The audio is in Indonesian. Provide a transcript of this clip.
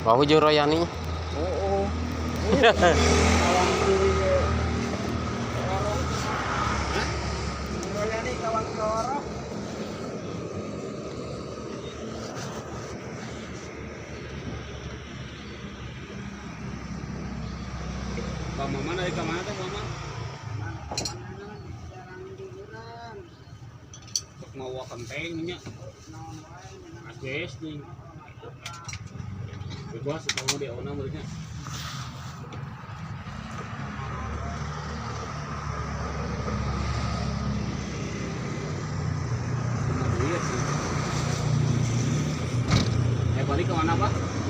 Bahu jeung Royani. Oh. Kawan diri orang. Royani kawan orang. Pak Maman dari ke mana tuh Maman? Untuk mau kentengnya. Ajes nih. Bebas kalau dia ona muridnya. Balik ke mana Pak?